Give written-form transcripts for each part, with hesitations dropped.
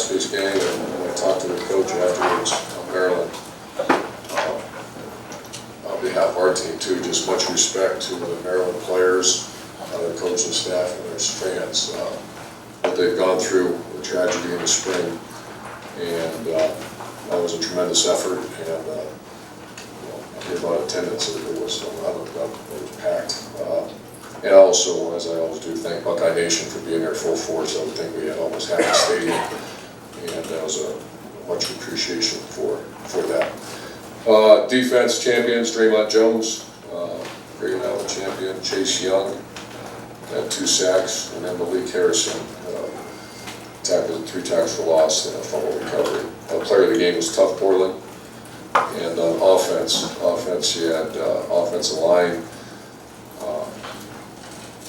Fast-paced game, and when I talked to the coach afterwards, Maryland, on behalf of our team too, just much respect to the Maryland players, their coaching staff, and their fans. What they've gone through, the tragedy in the spring, and that was a tremendous effort. And I hear about attendance, it was, I looked up, it was packed. And also, as I always do, thank Buckeye Nation for being there full force. I would think we had almost half the stadium, and that was a much appreciation for that. Defense champions, Draymond Jones, Great Island champion, Chase Young, had 2 sacks, and then Malik Harrison, tackled 3 tackles for loss and a fumble recovery. Player of the game was Tough Portland. And on offense, you had offensive line,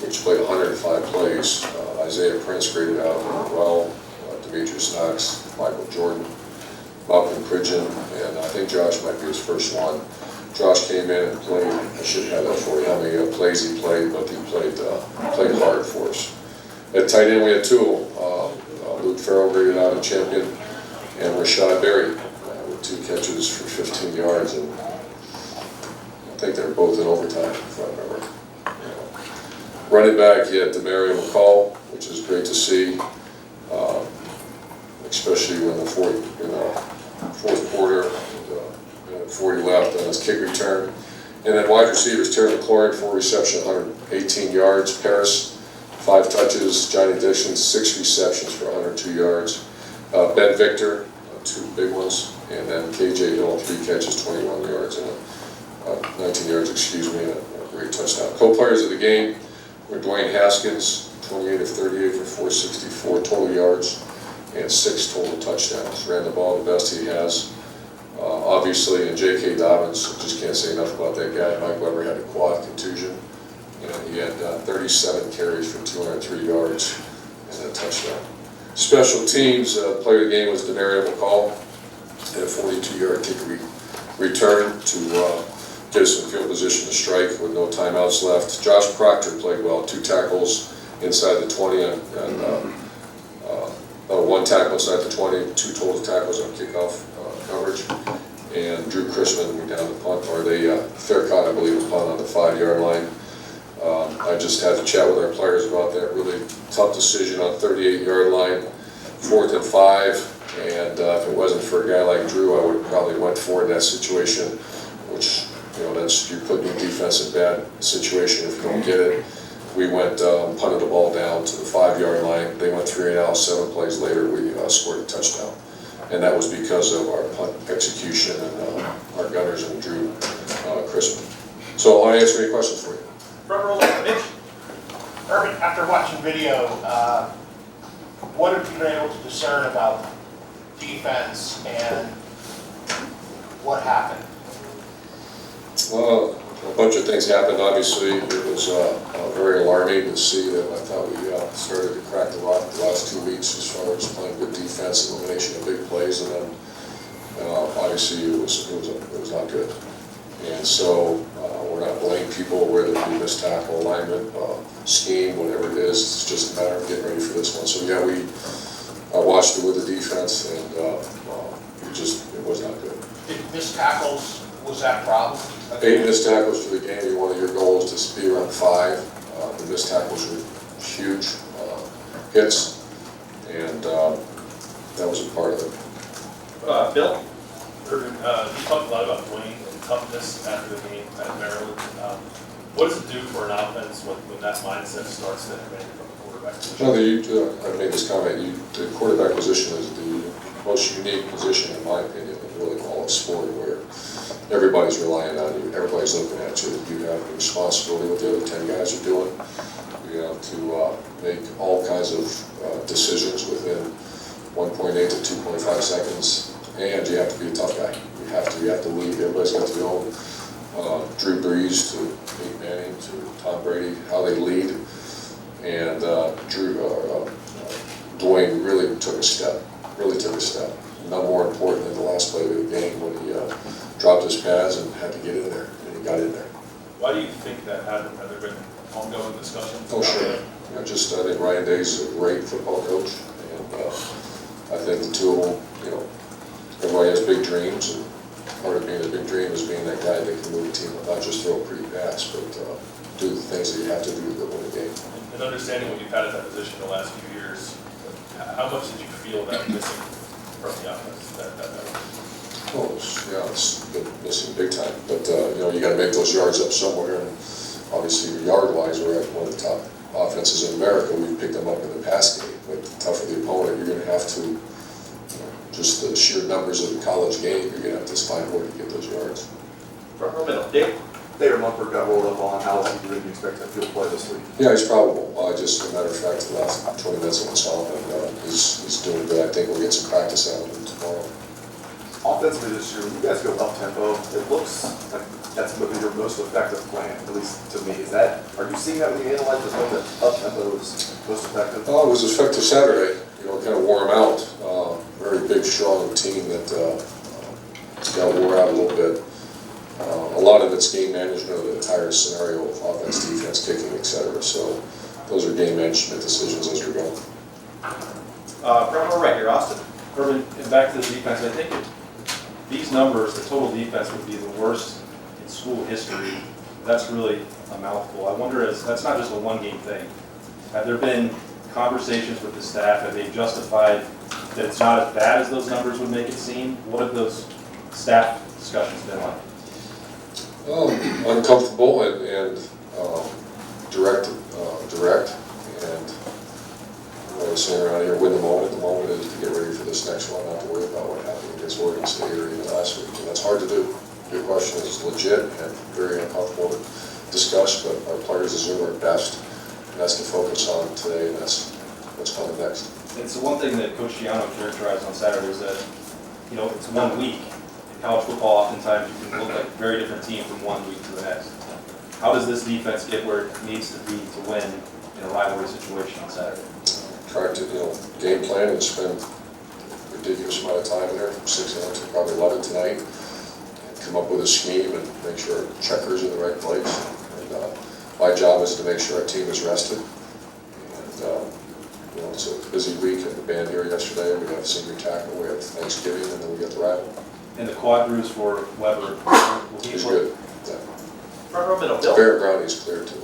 which played 105 plays. Isaiah Prince graded out well, Demetrius Knox, Michael Jordan, Malcolm Pridgeon, and I think Josh might be his first one. Josh came in and played, I should have that for you, how many plays he played, but he played hard for us. At tight end we had 2 of them. Luke Farrell graded out a champion, and Rashad Berry with 2 catches for 15 yards, and I think they were both in overtime, if I remember. Running back, you had Demario McCall, which is great to see, especially when in the fourth quarter, 40 left on his kick return. And then wide receivers, Terry McLaurin, 4 receptions, 118 yards. Paris, 5 touches. Johnny Dixon, 6 receptions for 102 yards. Ben Victor, 2 big ones. And then KJ Hill, 3 catches, 21 yards, and 19 yards, and a great touchdown. Co-players of the game were Dwayne Haskins, 28 of 38 for 464 total yards and 6 total touchdowns. Ran the ball the best he has. Obviously, and J.K. Dobbins, just can't say enough about that guy. Mike Weber had a quad contusion, and he had 37 carries for 203 yards and a touchdown. Special teams, player of the game was Demario McCall, and a 42-yard kick return to get us in field position to strike with no timeouts left. Josh Proctor played well, 2 tackles inside the 20 and 1 tackle inside the 20, 2 total tackles on kickoff coverage. And Drew Chrisman, we down the punt, or they fair caught, I believe, a punt on the 5-yard line. I just had to chat with our players about that really tough decision on 38-yard line, 4th and 5. And if it wasn't for a guy like Drew, I would have probably went for it in that situation, which, that's, you're putting your defense in a bad situation if you don't get it. We went, punted the ball down to the 5-yard line. They went 3 and out. 7 plays later, we scored a touchdown. And that was because of our punt execution and our gunners and Drew Chrisman. So I'll answer any questions for you. Front row, Mitch. Urban, after watching video, what have you been able to discern about defense and what happened? Well, a bunch of things happened. Obviously, it was very alarming to see that I thought we started to crack the rock the last 2 weeks as far as playing good defense, elimination of big plays, and then obviously it was not good. And so we're not blaming people, whether it be missed tackle, alignment, scheme, whatever it is. It's just a matter of getting ready for this one. So yeah, we watched it with the defense, and it was not good. Did missed tackles, was that a problem? 8 missed tackles for the game. One of your goals to be around 5. The missed tackles were huge hits, and that was a part of it. Bill, you talked a lot about Dwayne and toughness after the game at Maryland. What does it do for an offense when that mindset starts to emanaate from the quarterback position? I made this comment. The quarterback position is the most unique position, in my opinion, in really all of sport, where everybody's relying on you. Everybody's looking at you. You have a responsibility what the other 10 guys are doing. You have to make all kinds of decisions within 1.8 to 2.5 seconds, and you have to be a tough guy. You have to lead. Everybody's got to go. Drew Brees to Peyton Manning to Tom Brady, how they lead, and Dwayne really took a step. None more important than the last play of the game when he dropped his pads and had to get in there, and he got in there. Why do you think that happened? Have there been ongoing discussions? Oh, sure. I think Ryan Day's a great football coach, and I I think the two of them, you know, everybody has big dreams, and part of being a big dream is being that guy that can move a team, not just throw a pretty pass, but do the things that you have to do to win a game. And understanding what you've had at that position the last few years, how much did you feel that missing from the offense? Oh, yeah, it's been missing big time, but you know, you got to make those yards up somewhere, and obviously yard-wise, we're at one of the top offenses in America. We've picked them up in the pass game, but tougher the opponent, you're going to have to, you know, just the sheer numbers of the college game, you're going to have to find a way to get those yards. Front row middle, Dave. Thayer Mumford got rolled up on. How is he doing? Do you expect him to play this week? Yeah, he's probable. Just a matter of fact, the last 20 minutes I saw him, and he's doing good. I think we'll get some practice out of him tomorrow. Offensively this year, when you guys go up tempo, it looks like that's maybe your most effective plan, at least to me. Are you seeing that when you analyze this, that up tempo is most effective? Oh, it was effective Saturday. You know, kind of wore him out. Very big, strong team that got wore out a little bit. A lot of it's game management of the entire scenario of offense, defense, kicking, etc. So those are game management decisions as we're going. Front row right here, Austin. Urban, and back to the defense, I think these numbers, the total defense would be the worst in school history. That's really a mouthful. I wonder, that's not just a one-game thing. Have there been conversations with the staff? Have they justified that it's not as bad as those numbers would make it seem? What have those staff discussions been like? Uncomfortable and direct, and what I'm saying around here, win the moment. The moment is to get ready for this next one, not to worry about what happened against Oregon State or even last week. And that's hard to do. Your question is legit and very uncomfortable to discuss, but our players are doing their best, and that's the focus on today, and that's what's coming next. It's the one thing that Coach Giano characterized on Saturday is that, you know, it's 1 week. In college football, oftentimes you can look like a very different team from 1 week to the next. How does this defense get where it needs to be to win in a rivalry situation on Saturday? Trying to, you know, game plan and spend a ridiculous amount of time in there, from 6 a.m. to probably 11 tonight, and come up with a scheme and make sure checkers are in the right place. And my job is to make sure our team is rested. And you know, it's a busy week at the band here yesterday. We have senior tackle, we have Thanksgiving, and then we get the rival. And the quad bruise for Weber, will he He's play? good. Yeah. Front row middle, Bill. Barrett Brownie's clear too.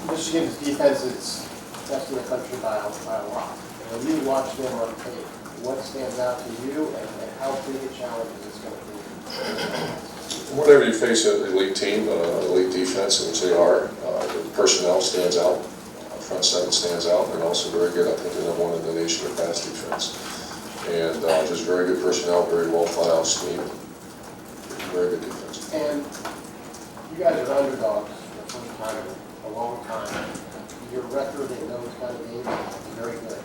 Michigan's defense is best in the country by a lot. When you watch them on tape, what stands out to you, and how big a challenge is this going to be? Whenever you face an elite team, elite defense, which they are, the personnel stands out. Front seven stands out, and also very good. I think they're #1 in the nation in pass defense. And just very good personnel, very well thought out scheme, very good defense. And you guys are underdogs for the first time in a long time. Your record in those kind of games is very good.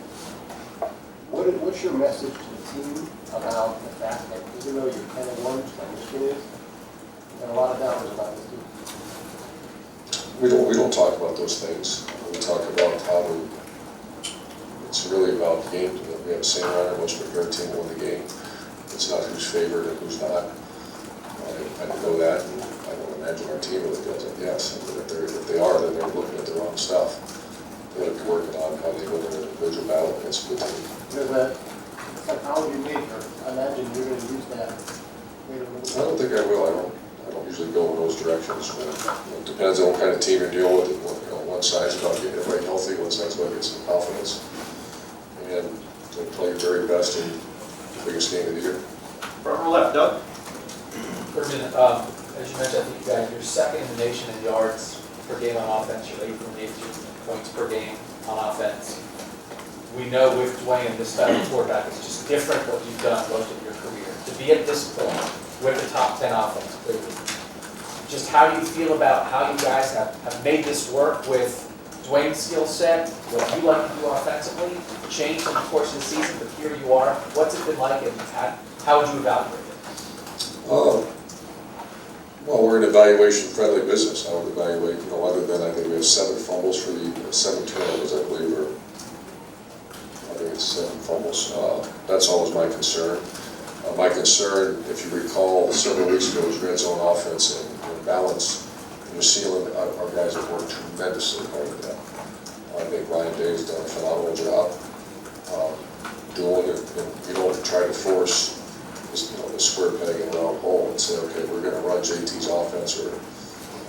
What's your message to the team about the fact that even though you're 10-1, like Michigan is, there are a lot of doubters about this team? We don't talk about those things. We talk about how to. It's really about the game. We have the same runner, most prepared team will win the game. It's not who's favored and who's not. I know that, and I don't imagine our team really does it. Yes, but if they are, then they're looking at the wrong stuff. They're working on how they win an individual battle against a good team. There's a psychology major. I imagine you're going to use that later. I don't think I will. I don't usually go in those directions. It depends on what kind of team you're dealing with. You know, one side's about getting everybody healthy, one side's about getting some confidence, and to play your very best in the biggest game of the year. Front row left, Doug. Urban, as you mentioned, I think you guys, you're second in the nation in yards per game on offense. You're 8th in the nation in points per game on offense. We know with Dwayne, this style of quarterback is just different what you've done most of your career. To be at this point with the top 10 offense, clearly. Just how do you feel about how you guys have made this work with Dwayne's skill set, what you like to do offensively, changed in the course of the season, but here you are. What's it been like, and how would you evaluate it? Well, we're an evaluation-friendly business. I would evaluate, you know, other than I think we have 7 fumbles for the 7 turnovers, I believe, or I think it's 7 fumbles. That's always my concern. My concern, if you recall, several weeks ago was red zone offense and balance. And your ceiling, our guys have worked tremendously hard at that. I think Ryan Day's done a phenomenal job. doing it, and you don't try to force this, the square peg in a round hole and say, okay, we're gonna run JT's offense or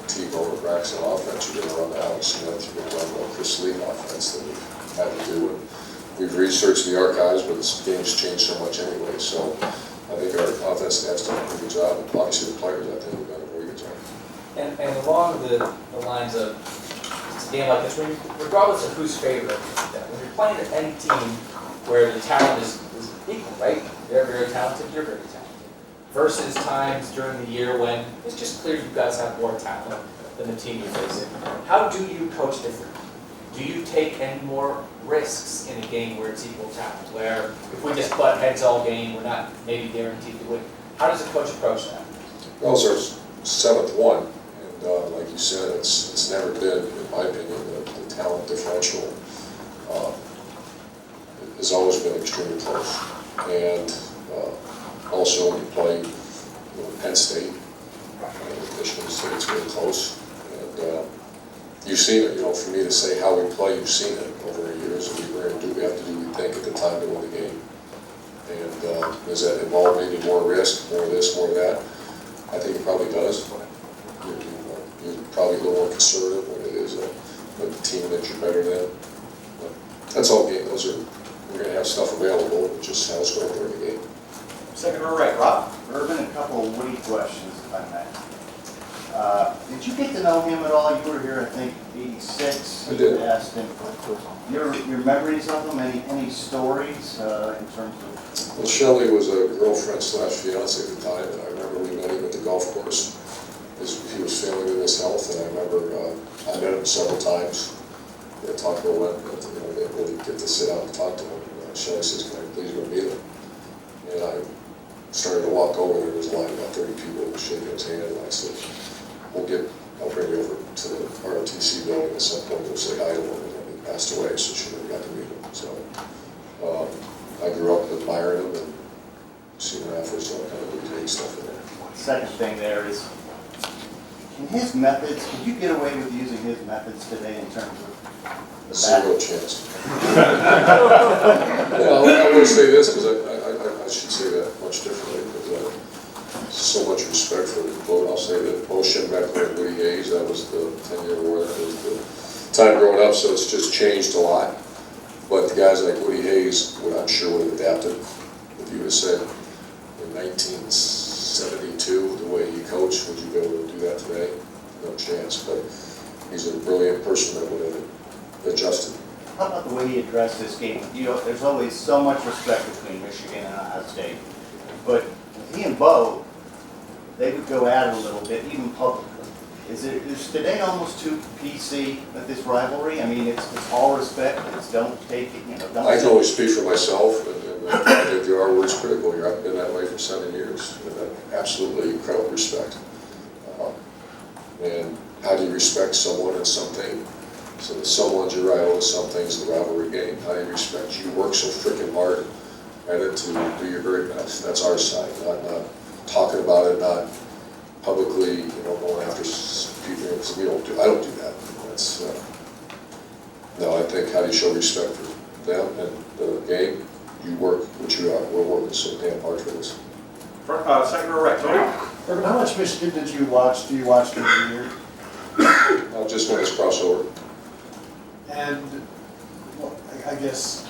Tebow or Braxton offense, you're gonna run the Alex Smith, you're gonna run the Chris Lee offense that we've had to do. And we've researched the archives, but this game's changed so much anyway, so I think our offense staff's done a pretty good job, and obviously the players, I think, have done a very good job. And along the lines of, it's a game like this, regardless of who's favored, when you're playing any team where the talent is equal, right? They're very talented, you're very talented. Versus times during the year when it's just clear you guys have more talent than the team you're facing. How do you coach differently? Do you take any more risks in a game where it's equal talent? Where if we just butt heads all game, we're not maybe guaranteed to win. How does a coach approach that? Well, it's our seventh one, and like you said, it's never been, in my opinion, the talent differential has always been extremely close. And also when you play Penn State, Michigan State's really close. And you've seen it, for me to say how we play, you've seen it over the years. And we have to do what we think at the time to win the game. And does that involve maybe more risk, more this, more that? I think it probably does. You're probably a little more conservative when it is a team that you're better than. But that's all game. We're going to have stuff available, just how it's going during the game. Second row right, Rob. Urban, a couple of witty questions, if I may. Did you get to know him at all? You were here, I think, 86. I did. You asked him your memories of him, any stories in terms of... Well, Shelley was a girlfriend/fiance at the time, and I remember we met him at the golf course. He was failing in his health, and I remember I met him several times. We talked about it, but I didn't really get to sit down and talk to him. And Shelley says, "Can I please go meet him?" And I started to walk over there. There was a line of about 30 people shaking his hand, and I said, I'll bring you over to the ROTC building at some point. We'll say hi to him. And then he passed away, so she never got to meet him. So I grew up admiring him and seeing him after, so I kind of really take stuff in there. Second thing there is, could you get away with using his methods today in terms of the Zero chance. Well, I would say this, because I should say that much differently, but so much respect for the vote. I'll say that Ocean Beckler and Woody Hayes, that was the 10-year war, that was the time growing up, so it's just changed a lot. But the guys like Woody Hayes, I'm sure would have adapted. If you would have said in 1972, the way he coached, would you be able to do that today? No chance, but he's a brilliant person that would have adjusted. How about the way he addressed this game? There's always so much respect between Michigan and Ohio State, but he and Bo, they would go at it a little bit, even publicly. Is today almost too PC with this rivalry? I mean, it's all respect, it's don't take it, don't... I can only speak for myself, and I think there are words critical here. I've been that way for 7 years, and absolutely incredible respect. And how do you respect someone and something? So that someone's your rival to some things in the rivalry game. How do you respect you? Work so freaking hard at it to do your very best. That's our side, not talking about it, not publicly, going after people. Because I don't do that. That's no. I think how do you show respect for them and the game? You work what you are. We're working so damn hard for this. Second row right, Tony. Urban, how much Michigan did you watch? Do you watch every year? Just when it's crossover. And, well, I guess,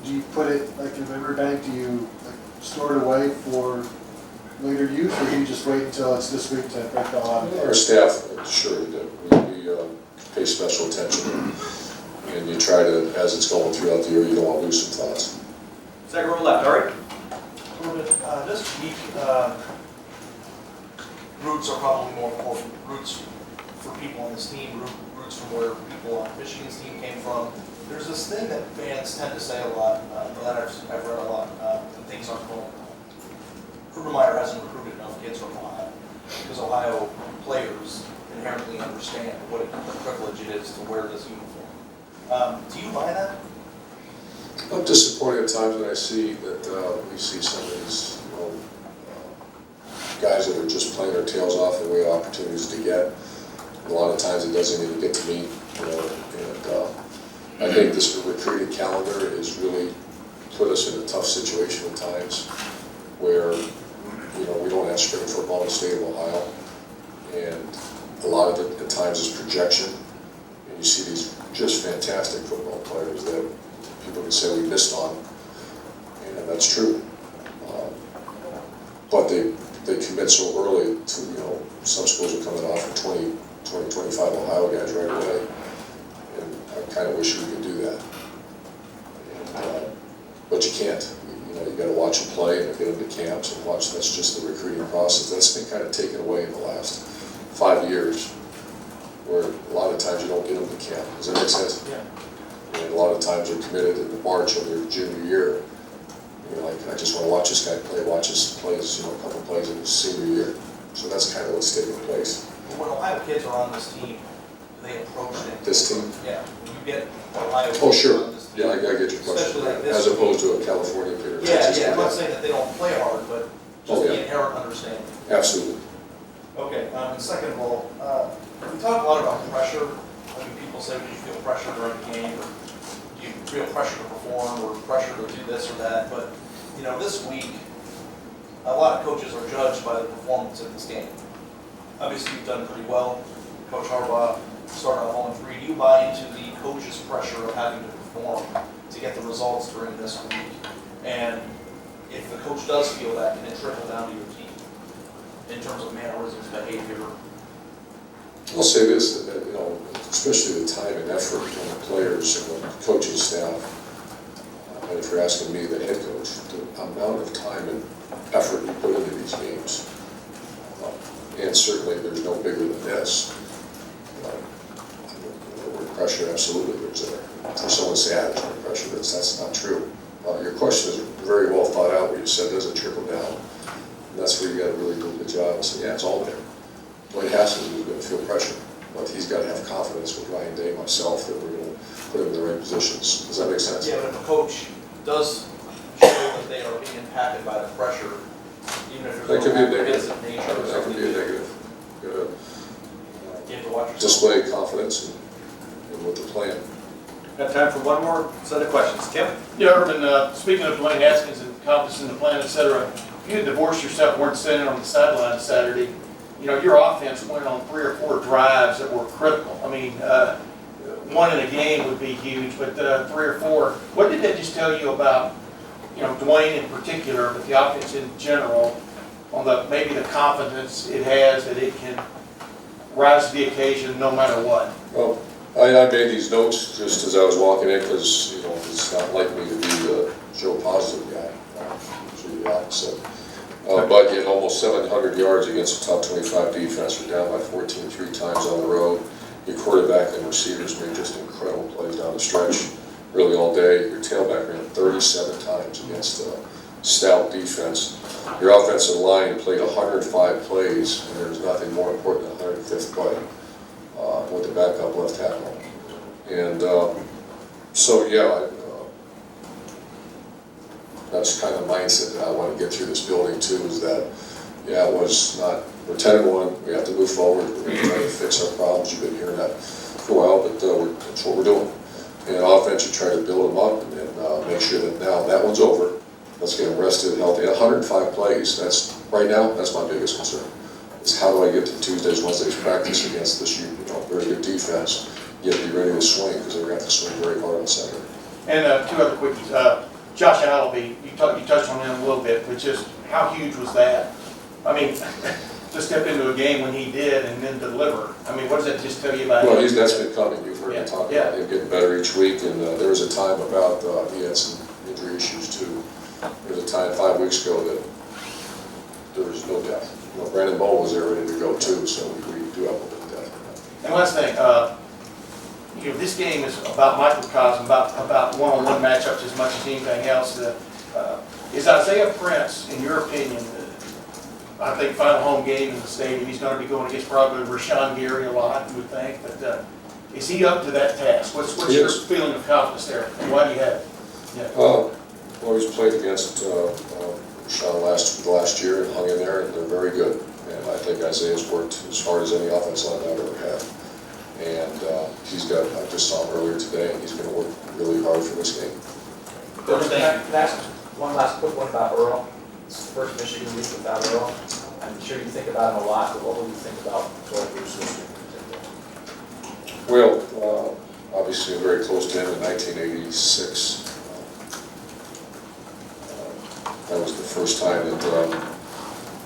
do you put it like in memory bank? Do you store it away for later use, or do you just wait until it's this week to break the law? Our staff, sure, we pay special attention, and you try to, as it's going throughout the year, you don't want to lose some thoughts. Second row left, all right. This week, roots are probably more important. Roots for people on this team, roots from where people on Michigan's team came from. There's this thing that fans tend to say a lot, that I've read a lot, and things aren't going well. Urban Meyer hasn't recruited enough kids from Ohio, because Ohio players inherently understand what a privilege it is to wear this uniform. Do you buy that? I'm disappointed at times when I see that we see some of these guys that are just playing their tails off and we have opportunities to get. A lot of times it doesn't even get to me, and I think this recruiting calendar has really put us in a tough situation at times where, you know, we don't have spring football in the state of Ohio. And a lot of it at times is projection. And you see these just fantastic football players that people can say we missed on. And that's true. But they commit so early to, you know, some schools are coming off for 25 Ohio guys right away. And I kind of wish we could do that. And, but you can't. You know, you got to watch them play and get them to camps and watch. That's just the recruiting process. That's been kind of taken away in the last 5 years, where a lot of times you don't get them to camp. Does that make sense? Yeah. And a lot of times they're committed in the March of their junior year. You're like, I just want to watch this guy play, watch his plays, you know, a couple plays in his senior year. So that's kind of what's taking place. When Ohio kids are on this team, they approach it. This team? Yeah, when you get Ohio kids Oh, sure. on this team. Yeah, I get your question. Especially like this As opposed to a California kid or Texas kid. I'm not saying that they don't play hard, but Oh, just the yeah. inherent understanding. Absolutely. Okay, and second of all, we talk a lot about pressure. I mean, people say, do you feel pressure during the game, or do you feel pressure to perform, or pressure to do this or that? But, you know, this week, a lot of coaches are judged by the performance in this game. Obviously, you've done pretty well. Coach Harbaugh started out 0-3. Do you buy into the coach's pressure of having to perform to get the results during this week? And if the coach does feel that, can it trickle down to your team in terms of mannerisms, behavior? I'll say this, that, you know, especially the time and effort on the players and the coaching staff. And if you're asking me, the head coach, the amount of time and effort you put into these games, and certainly there's no bigger than this. The word pressure, absolutely, there's there. For someone to say, there's no pressure, that's not true. Your question is very well thought out, where you said, does it trickle down? And that's where you got to really do a good job and say, yeah, it's all there. Dwayne Haskins is going to feel pressure, but he's got to have confidence with Ryan Day, myself, that we're going to put him in the right positions. Does that make sense? Yeah, but if a coach does show that they are being impacted by the pressure, even if That there's could be a no negative. offensive nature or That something, could be a negative. You you have to watch yourself. display confidence and with the plan. Got time for one more set of questions. Tim? Yeah, Urban, speaking of Dwayne Haskins and confidence in the plan, et cetera, you had divorced yourself, weren't sitting on the sideline Saturday. You know, your offense went on 3 or 4 drives that were critical. I mean, one in a game would be huge, but 3 or 4. What did that just tell you about, you know, Dwayne in particular, but the offense in general, on the maybe the confidence it has that it can rise to the occasion no matter what? Well, I made these notes just as I was walking in because, you know, it's not like me to be the Joe Positive guy. Usually the opposite. But you had almost 700 yards against a top 25 defense. We're down by 14 3 times on the road. Your quarterback and receivers made just incredible plays down the stretch, really all day. Your tailback ran 37 times against a stout defense. Your offensive line played 105 plays, and there's nothing more important than 105th play with the backup left tackle. And so, yeah, that's kind of the mindset that I want to get through this building too, is that, yeah, it was not, we're 10-1, we have to move forward, we're going to try to fix our problems. You've been hearing that for a while, but that's what we're doing. And offense, you try to build them up and make sure that now that one's over. Let's get them rested, healthy. 105 plays, that's, right now, that's my biggest concern, is how do I get to Tuesdays, Wednesdays practice against this, you know, very good defense, yet be ready to swing, because they're going to have to swing very hard on Saturday. And 2 other quickies. Josh Allaby, you touched on him a little bit, but just how huge was that? I mean, to step into a game when he did and then deliver. I mean, what does that just tell you about him? Well, that's been coming. You've heard me talk about him getting better each week, and there was a time about, he had some injury issues too. There was a time 5 weeks ago that there was no depth. You know, Brandon Bowe was there ready to go too, so we do have a little bit of depth. And last thing, you know, this game is about microcosm, about one-on-one matchups as much as anything else. Is Isaiah Prince, in your opinion, I think final home game in the stadium, he's going to be going against probably Rashawn Gary a lot, you would think, but is he up to that task? What's your feeling of confidence there, and why do you have it? Yeah. Well, he's played against Rashawn last year and hung in there, and they're very good. And I think Isaiah's worked as hard as any offense line I've ever had. And he's got, I just saw him earlier today, and he's going to work really hard for this game. Can I ask one last quick one about Earl? It's the first Michigan week without Earl. I'm sure you think about him a lot, but what will you think about Bruce this week in particular? Well, obviously very close to him in 1986. That was the first time that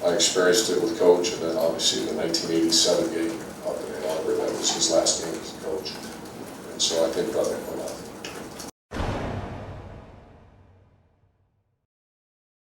I experienced it with Coach, and then obviously the 1987 game up in Ann Arbor, that was his last game as a coach. And so I think when